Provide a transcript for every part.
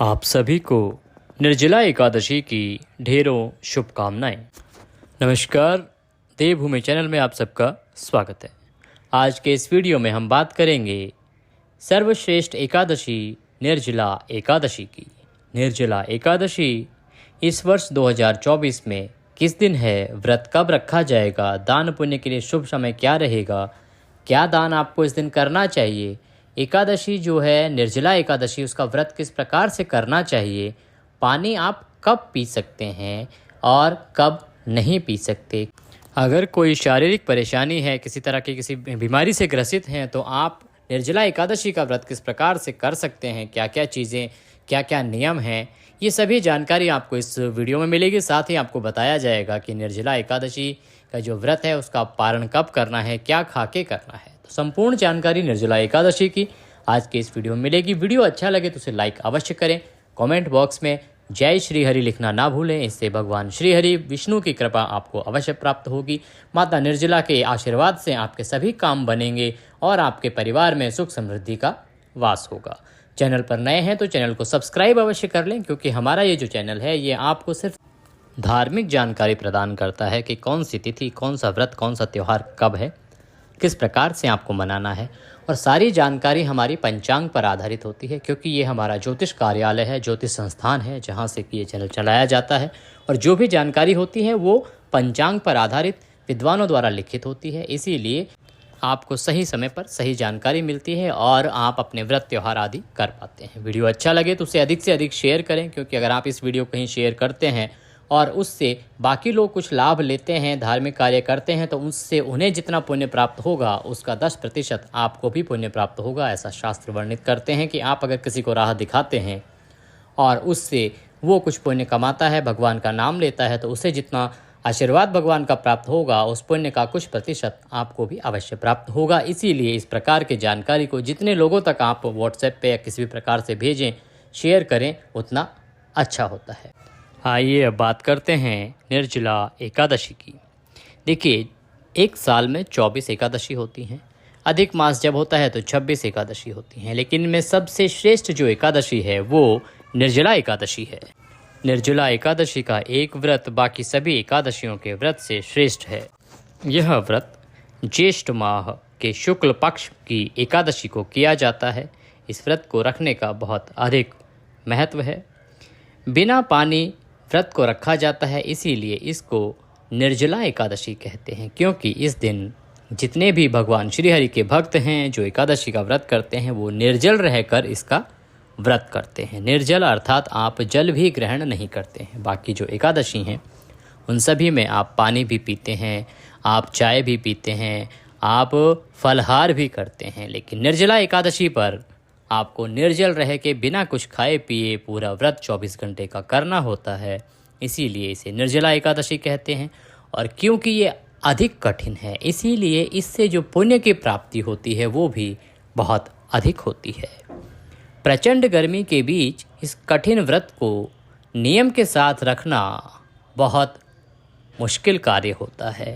आप सभी को निर्जला एकादशी की ढेरों शुभकामनाएं। नमस्कार, देवभूमि चैनल में आप सबका स्वागत है। आज के इस वीडियो में हम बात करेंगे सर्वश्रेष्ठ एकादशी निर्जला एकादशी की। निर्जला एकादशी इस वर्ष 2024 में किस दिन है, व्रत कब रखा जाएगा, दान पुण्य के लिए शुभ समय क्या रहेगा, क्या दान आपको इस दिन करना चाहिए, एकादशी जो है निर्जला एकादशी उसका व्रत किस प्रकार से करना चाहिए, पानी आप कब पी सकते हैं और कब नहीं पी सकते। अगर कोई शारीरिक परेशानी है, किसी तरह की किसी बीमारी से ग्रसित हैं, तो आप निर्जला एकादशी का व्रत किस प्रकार से कर सकते हैं, क्या क्या चीज़ें, क्या क्या नियम हैं, ये सभी जानकारी आपको इस वीडियो में मिलेगी। साथ ही आपको बताया जाएगा कि निर्जला एकादशी का जो व्रत है उसका पारण कब करना है, क्या खा के करना है। तो संपूर्ण जानकारी निर्जला एकादशी की आज के इस वीडियो में मिलेगी। वीडियो अच्छा लगे तो उसे लाइक अवश्य करें। कमेंट बॉक्स में जय श्री हरि लिखना ना भूलें, इससे भगवान श्री हरि विष्णु की कृपा आपको अवश्य प्राप्त होगी। माता निर्जला के आशीर्वाद से आपके सभी काम बनेंगे और आपके परिवार में सुख समृद्धि का वास होगा। चैनल पर नए हैं तो चैनल को सब्सक्राइब अवश्य कर लें, क्योंकि हमारा ये जो चैनल है ये आपको सिर्फ धार्मिक जानकारी प्रदान करता है कि कौन सी तिथि, कौन सा व्रत, कौन सा त्यौहार कब है, किस प्रकार से आपको मनाना है, और सारी जानकारी हमारी पंचांग पर आधारित होती है, क्योंकि ये हमारा ज्योतिष कार्यालय है, ज्योतिष संस्थान है, जहाँ से कि ये चैनल चलाया जाता है। और जो भी जानकारी होती है वो पंचांग पर आधारित विद्वानों द्वारा लिखित होती है, इसीलिए आपको सही समय पर सही जानकारी मिलती है और आप अपने व्रत त्यौहार आदि कर पाते हैं। वीडियो अच्छा लगे तो उसे अधिक से अधिक शेयर करें, क्योंकि अगर आप इस वीडियो को कहीं शेयर करते हैं और उससे बाकी लोग कुछ लाभ लेते हैं, धार्मिक कार्य करते हैं, तो उससे उन्हें जितना पुण्य प्राप्त होगा उसका 10% आपको भी पुण्य प्राप्त होगा। ऐसा शास्त्र वर्णित करते हैं कि आप अगर किसी को राह दिखाते हैं और उससे वो कुछ पुण्य कमाता है, भगवान का नाम लेता है, तो उसे जितना आशीर्वाद भगवान का प्राप्त होगा उस पुण्य का कुछ प्रतिशत आपको भी अवश्य प्राप्त होगा। इसीलिए इस प्रकार की जानकारी को जितने लोगों तक आप व्हाट्सएप पे या किसी भी प्रकार से भेजें, शेयर करें, उतना अच्छा होता है। आइए अब बात करते हैं निर्जला एकादशी की। देखिए, एक साल में 24 एकादशी होती हैं। अधिक मास जब होता है तो 26 एकादशी होती हैं, लेकिन इनमें सबसे श्रेष्ठ जो एकादशी है वो निर्जला एकादशी है। निर्जला एकादशी का एक व्रत बाकी सभी एकादशियों के व्रत से श्रेष्ठ है। यह व्रत ज्येष्ठ माह के शुक्ल पक्ष की एकादशी को किया जाता है। इस व्रत को रखने का बहुत अधिक महत्व है। बिना पानी व्रत को रखा जाता है, इसीलिए इसको निर्जला एकादशी कहते हैं, क्योंकि इस दिन जितने भी भगवान श्री हरि के भक्त हैं जो एकादशी का व्रत करते हैं वो निर्जल रहकर इसका व्रत करते हैं। निर्जल अर्थात आप जल भी ग्रहण नहीं करते हैं। बाकी जो एकादशी हैं उन सभी में आप पानी भी पीते हैं, आप चाय भी पीते हैं, आप फलहार भी करते हैं, लेकिन निर्जला एकादशी पर आपको निर्जल रह के बिना कुछ खाए पिए पूरा व्रत 24 घंटे का करना होता है। इसीलिए इसे निर्जला एकादशी कहते हैं। और क्योंकि ये अधिक कठिन है, इसीलिए इससे जो पुण्य की प्राप्ति होती है वो भी बहुत अधिक होती है। प्रचंड गर्मी के बीच इस कठिन व्रत को नियम के साथ रखना बहुत मुश्किल कार्य होता है।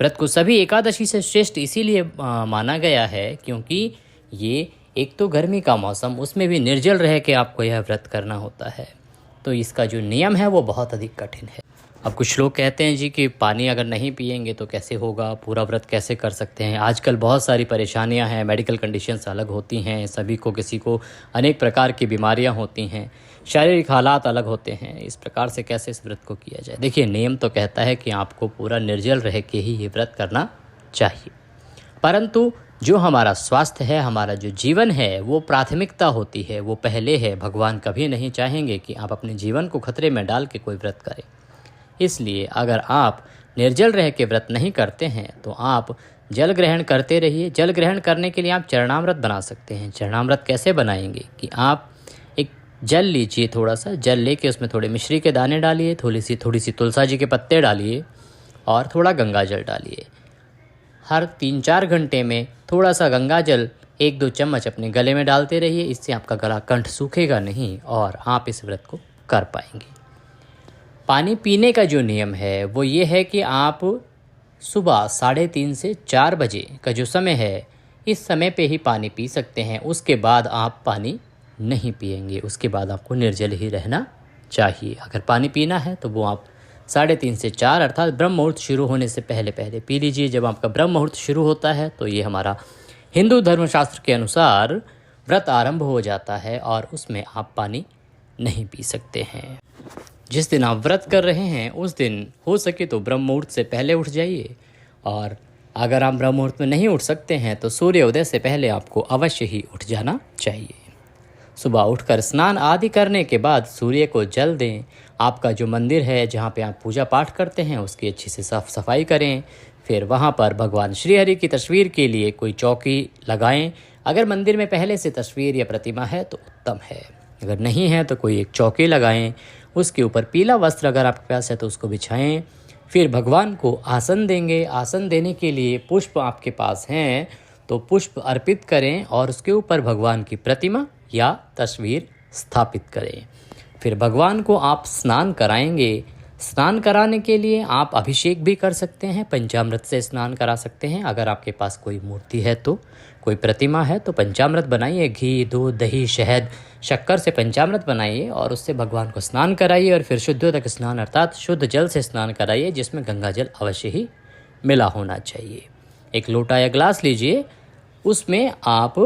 व्रत को सभी एकादशी से श्रेष्ठ इसीलिए माना गया है, क्योंकि ये एक तो गर्मी का मौसम, उसमें भी निर्जल रह के आपको यह व्रत करना होता है, तो इसका जो नियम है वो बहुत अधिक कठिन है। अब कुछ लोग कहते हैं जी कि पानी अगर नहीं पिएंगे तो कैसे होगा, पूरा व्रत कैसे कर सकते हैं। आजकल बहुत सारी परेशानियां हैं, मेडिकल कंडीशंस अलग होती हैं, सभी को किसी को अनेक प्रकार की बीमारियां होती हैं, शारीरिक हालात अलग होते हैं। इस प्रकार से कैसे इस व्रत को किया जाए। देखिए, नियम तो कहता है कि आपको पूरा निर्जल रह के ही ये व्रत करना चाहिए, परंतु जो हमारा स्वास्थ्य है, हमारा जो जीवन है वो प्राथमिकता होती है, वो पहले है। भगवान कभी नहीं चाहेंगे कि आप अपने जीवन को खतरे में डाल के कोई व्रत करें। इसलिए अगर आप निर्जल रह के व्रत नहीं करते हैं तो आप जल ग्रहण करते रहिए। जल ग्रहण करने के लिए आप चरणामृत बना सकते हैं। चरणामृत कैसे बनाएंगे कि आप एक जल लीजिए, थोड़ा सा जल लेके उसमें थोड़े मिश्री के दाने डालिए, थोड़ी सी तुलसा जी के पत्ते डालिए और थोड़ा गंगा जल डालिए। हर 3-4 घंटे में थोड़ा सा गंगा जल 1-2 चम्मच अपने गले में डालते रहिए। इससे आपका गला कंठ सूखेगा नहीं और आप इस व्रत को कर पाएंगे। पानी पीने का जो नियम है वो ये है कि आप सुबह 3:30 से 4 बजे का जो समय है, इस समय पे ही पानी पी सकते हैं। उसके बाद आप पानी नहीं पिएंगे। उसके बाद आपको निर्जल ही रहना चाहिए। अगर पानी पीना है तो वो आप 3:30 से 4 अर्थात ब्रह्म मुहूर्त शुरू होने से पहले पहले पी लीजिए। जब आपका ब्रह्म मुहूर्त शुरू होता है तो ये हमारा हिंदू धर्मशास्त्र के अनुसार व्रत आरंभ हो जाता है और उसमें आप पानी नहीं पी सकते हैं। जिस दिन आप व्रत कर रहे हैं उस दिन हो सके तो ब्रह्म मुहूर्त से पहले उठ जाइए, और अगर आप ब्रह्म मुहूर्त में नहीं उठ सकते हैं तो सूर्योदय से पहले आपको अवश्य ही उठ जाना चाहिए। सुबह उठकर स्नान आदि करने के बाद सूर्य को जल दें। आपका जो मंदिर है जहाँ पे आप पूजा पाठ करते हैं उसकी अच्छी से साफ सफाई करें। फिर वहाँ पर भगवान श्रीहरि की तस्वीर के लिए कोई चौकी लगाएं। अगर मंदिर में पहले से तस्वीर या प्रतिमा है तो उत्तम है, अगर नहीं है तो कोई एक चौकी लगाएं। उसके ऊपर पीला वस्त्र अगर आपके पास है तो उसको बिछाएं। फिर भगवान को आसन देंगे। आसन देने के लिए पुष्प आपके पास हैं तो पुष्प अर्पित करें और उसके ऊपर भगवान की प्रतिमा या तस्वीर स्थापित करें। फिर भगवान को आप स्नान कराएंगे। स्नान कराने के लिए आप अभिषेक भी कर सकते हैं, पंचामृत से स्नान करा सकते हैं। अगर आपके पास कोई मूर्ति है तो, कोई प्रतिमा है तो पंचामृत बनाइए। घी, दूध, दही, शहद, शक्कर से पंचामृत बनाइए और उससे भगवान को स्नान कराइए। और फिर शुद्धोदक स्नान अर्थात शुद्ध जल से स्नान कराइए, जिसमें गंगा जल अवश्य ही मिला होना चाहिए। एक लोटा या गिलास लीजिए, उसमें आप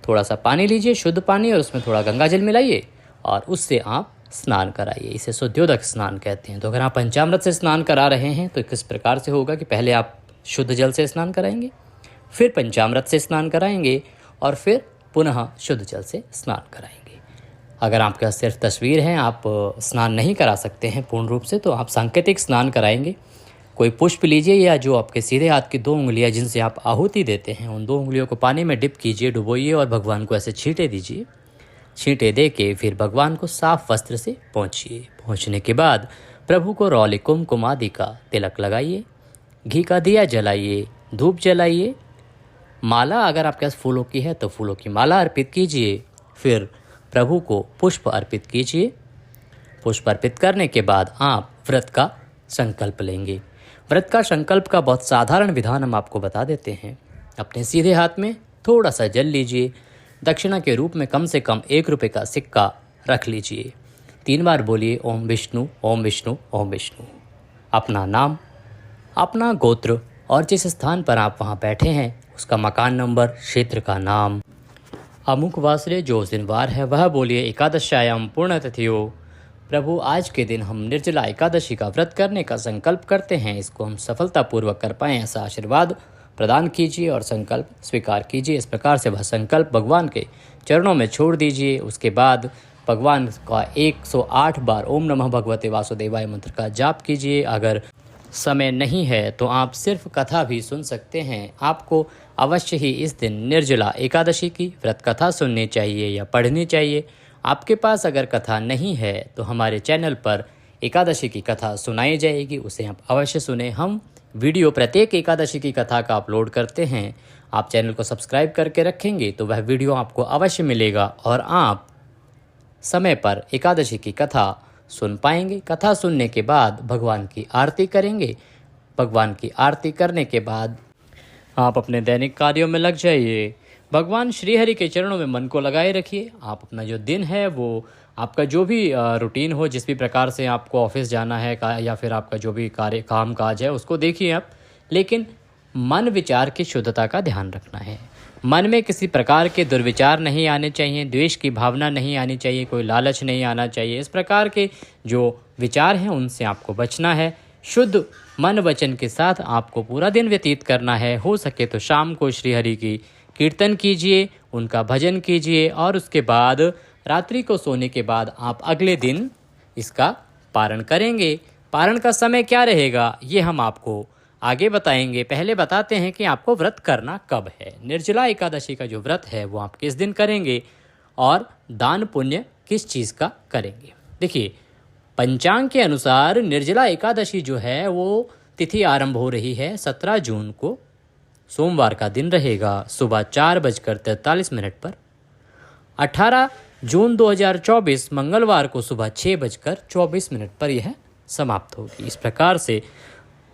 थोड़ा सा पानी लीजिए, शुद्ध पानी, और उसमें थोड़ा गंगा जल मिलाइए और उससे आप स्नान कराइए। इसे शुद्धोदक स्नान कहते हैं। तो अगर आप पंचामृत से स्नान करा रहे हैं तो किस प्रकार से होगा कि पहले आप शुद्ध जल से स्नान कराएंगे, फिर पंचामृत से स्नान कराएंगे और फिर पुनः शुद्ध जल से स्नान कराएंगे। अगर आपके पास सिर्फ तस्वीर है, आप स्नान नहीं करा सकते हैं पूर्ण रूप से, तो आप सांकेतिक स्नान कराएंगे। कोई पुष्प लीजिए या जो आपके सीधे हाथ की 2 उंगलियां जिनसे आप आहुति देते हैं उन 2 उंगलियों को पानी में डिप कीजिए, डुबोइए और भगवान को ऐसे छींटे दीजिए। छींटे दे के फिर भगवान को साफ वस्त्र से पोंछिए। पोंछने के बाद प्रभु को रौली कुमकुम आदि का तिलक लगाइए, घी का दिया जलाइए, धूप जलाइए। माला अगर आपके पास फूलों की है तो फूलों की माला अर्पित कीजिए। फिर प्रभु को पुष्प अर्पित कीजिए। पुष्प अर्पित करने के बाद आप व्रत का संकल्प लेंगे। व्रत का संकल्प का बहुत साधारण विधान हम आपको बता देते हैं। अपने सीधे हाथ में थोड़ा सा जल लीजिए। दक्षिणा के रूप में कम से कम 1 रुपये का सिक्का रख लीजिए। 3 बार बोलिए ओम विष्णु, ओम विष्णु, ओम विष्णु। अपना नाम, अपना गोत्र और जिस स्थान पर आप वहाँ बैठे हैं उसका मकान नंबर, क्षेत्र का नाम, अमुक वासरे जो उस दिन वार है वह बोलिए। एकादशायाम पूर्णतिथियो। प्रभु आज के दिन हम निर्जला एकादशी का व्रत करने का संकल्प करते हैं, इसको हम सफलतापूर्वक कर पाएँ ऐसा आशीर्वाद प्रदान कीजिए और संकल्प स्वीकार कीजिए। इस प्रकार से वह संकल्प भगवान के चरणों में छोड़ दीजिए। उसके बाद भगवान का 108 बार ओम नमः भगवते वासुदेवाय मंत्र का जाप कीजिए। अगर समय नहीं है तो आप सिर्फ कथा भी सुन सकते हैं। आपको अवश्य ही इस दिन निर्जला एकादशी की व्रत कथा सुननी चाहिए या पढ़नी चाहिए। आपके पास अगर कथा नहीं है तो हमारे चैनल पर एकादशी की कथा सुनाई जाएगी, उसे आप अवश्य सुने। हम वीडियो प्रत्येक एकादशी की कथा का अपलोड करते हैं। आप चैनल को सब्सक्राइब करके रखेंगे तो वह वीडियो आपको अवश्य मिलेगा और आप समय पर एकादशी की कथा सुन पाएंगे। कथा सुनने के बाद भगवान की आरती करेंगे। भगवान की आरती करने के बाद आप अपने दैनिक कार्यों में लग जाइए। भगवान श्रीहरि के चरणों में मन को लगाए रखिए। आप अपना जो दिन है वो आपका जो भी रूटीन हो, जिस भी प्रकार से आपको ऑफिस जाना है या फिर आपका जो भी कार्य काम काज है उसको देखिए आप, लेकिन मन विचार की शुद्धता का ध्यान रखना है। मन में किसी प्रकार के दुर्विचार नहीं आने चाहिए, द्वेष की भावना नहीं आनी चाहिए, कोई लालच नहीं आना चाहिए। इस प्रकार के जो विचार हैं उनसे आपको बचना है। शुद्ध मन वचन के साथ आपको पूरा दिन व्यतीत करना है। हो सके तो शाम को श्रीहरि की कीर्तन कीजिए, उनका भजन कीजिए और उसके बाद रात्रि को सोने के बाद आप अगले दिन इसका पारण करेंगे। पारण का समय क्या रहेगा ये हम आपको आगे बताएंगे। पहले बताते हैं कि आपको व्रत करना कब है। निर्जला एकादशी का जो व्रत है वो आप किस दिन करेंगे और दान पुण्य किस चीज़ का करेंगे। देखिए, पंचांग के अनुसार निर्जला एकादशी जो है वो तिथि आरंभ हो रही है 17 जून को, सोमवार का दिन रहेगा सुबह 4:43 पर। 18 जून 2024 मंगलवार को सुबह 6:24 पर यह समाप्त होगी। इस प्रकार से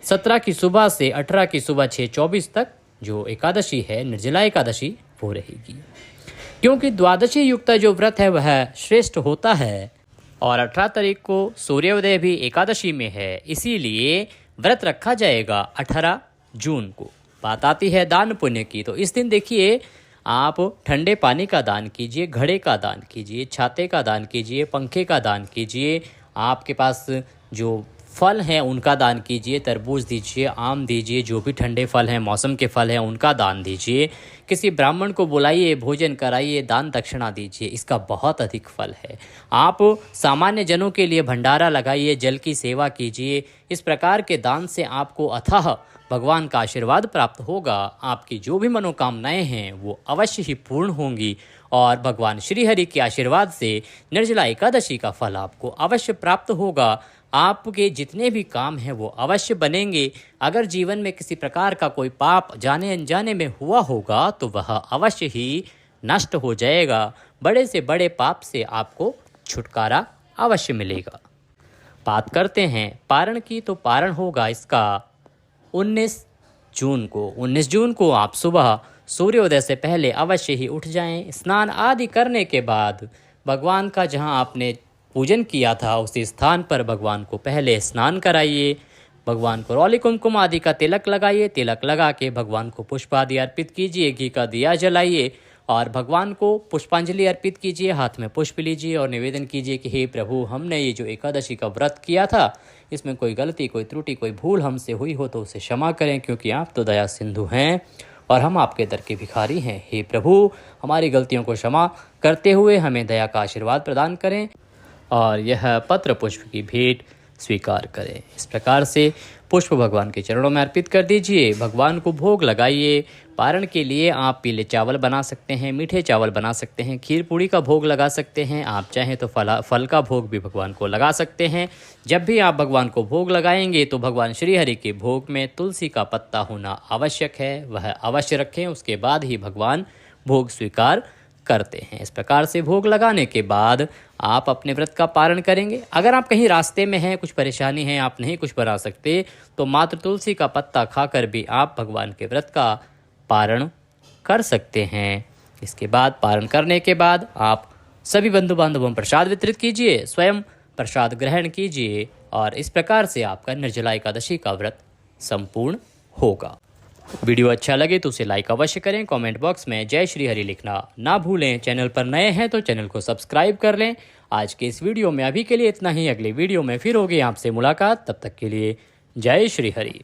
17 की सुबह से 18 की सुबह 6:24 तक जो एकादशी है निर्जला एकादशी वो रहेगी। क्योंकि द्वादशी युक्त जो व्रत है वह श्रेष्ठ होता है और 18 तारीख को सूर्योदय भी एकादशी में है, इसीलिए व्रत रखा जाएगा 18 जून को। बात आती है दान पुण्य की, तो इस दिन देखिए आप ठंडे पानी का दान कीजिए, घड़े का दान कीजिए, छाते का दान कीजिए, पंखे का दान कीजिए, आपके पास जो फल हैं उनका दान कीजिए, तरबूज दीजिए, आम दीजिए, जो भी ठंडे फल हैं, मौसम के फल हैं उनका दान दीजिए, किसी ब्राह्मण को बुलाइए, भोजन कराइए, दान दक्षिणा दीजिए, इसका बहुत अधिक फल है। आप सामान्य जनों के लिए भंडारा लगाइए, जल की सेवा कीजिए। इस प्रकार के दान से आपको अथाह भगवान का आशीर्वाद प्राप्त होगा। आपकी जो भी मनोकामनाएं हैं वो अवश्य ही पूर्ण होंगी और भगवान श्रीहरि के आशीर्वाद से निर्जला एकादशी का फल आपको अवश्य प्राप्त होगा। आपके जितने भी काम हैं वो अवश्य बनेंगे। अगर जीवन में किसी प्रकार का कोई पाप जाने अनजाने में हुआ होगा तो वह अवश्य ही नष्ट हो जाएगा। बड़े से बड़े पाप से आपको छुटकारा अवश्य मिलेगा। बात करते हैं पारण की, तो पारण होगा इसका 19 जून को। 19 जून को आप सुबह सूर्योदय से पहले अवश्य ही उठ जाएं। स्नान आदि करने के बाद भगवान का जहां आपने पूजन किया था उसी स्थान पर भगवान को पहले स्नान कराइए। भगवान को रौली कुमकुम आदि का तिलक लगाइए। तिलक लगा के भगवान को पुष्प आदि अर्पित कीजिए, घी का दिया जलाइए और भगवान को पुष्पांजलि अर्पित कीजिए। हाथ में पुष्प लीजिए और निवेदन कीजिए कि हे प्रभु, हमने ये जो एकादशी का व्रत किया था इसमें कोई गलती, कोई त्रुटि, कोई भूल हमसे हुई हो तो उसे क्षमा करें, क्योंकि आप तो दया सिंधु हैं और हम आपके दर के भिखारी हैं। हे प्रभु, हमारी गलतियों को क्षमा करते हुए हमें दया का आशीर्वाद प्रदान करें और यह पत्र पुष्प की भेंट स्वीकार करें। इस प्रकार से पुष्प भगवान के चरणों में अर्पित कर दीजिए। भगवान को भोग लगाइए। पारण के लिए आप पीले चावल बना सकते हैं, मीठे चावल बना सकते हैं, खीर पूड़ी का भोग लगा सकते हैं। आप चाहें तो फल का भोग भी भगवान को लगा सकते हैं। जब भी आप भगवान को भोग लगाएंगे तो भगवान श्रीहरि के भोग में तुलसी का पत्ता होना आवश्यक है, वह अवश्य रखें। उसके बाद ही भगवान भोग स्वीकार करते हैं। इस प्रकार से भोग लगाने के बाद आप अपने व्रत का पारण करेंगे। अगर आप कहीं रास्ते में हैं, कुछ परेशानी है, आप नहीं कुछ बना सकते, तो मात्र तुलसी का पत्ता खाकर भी आप भगवान के व्रत का पारण कर सकते हैं। इसके बाद पारण करने के बाद आप सभी बंधु बांधवों में प्रसाद वितरित कीजिए, स्वयं प्रसाद ग्रहण कीजिए और इस प्रकार से आपका निर्जला एकादशी का व्रत संपूर्ण होगा। वीडियो अच्छा लगे तो उसे लाइक अवश्य करें। कमेंट बॉक्स में जय श्री हरि लिखना ना भूलें। चैनल पर नए हैं तो चैनल को सब्सक्राइब कर लें। आज के इस वीडियो में अभी के लिए इतना ही। अगले वीडियो में फिर होगी आपसे मुलाकात। तब तक के लिए जय श्री हरि।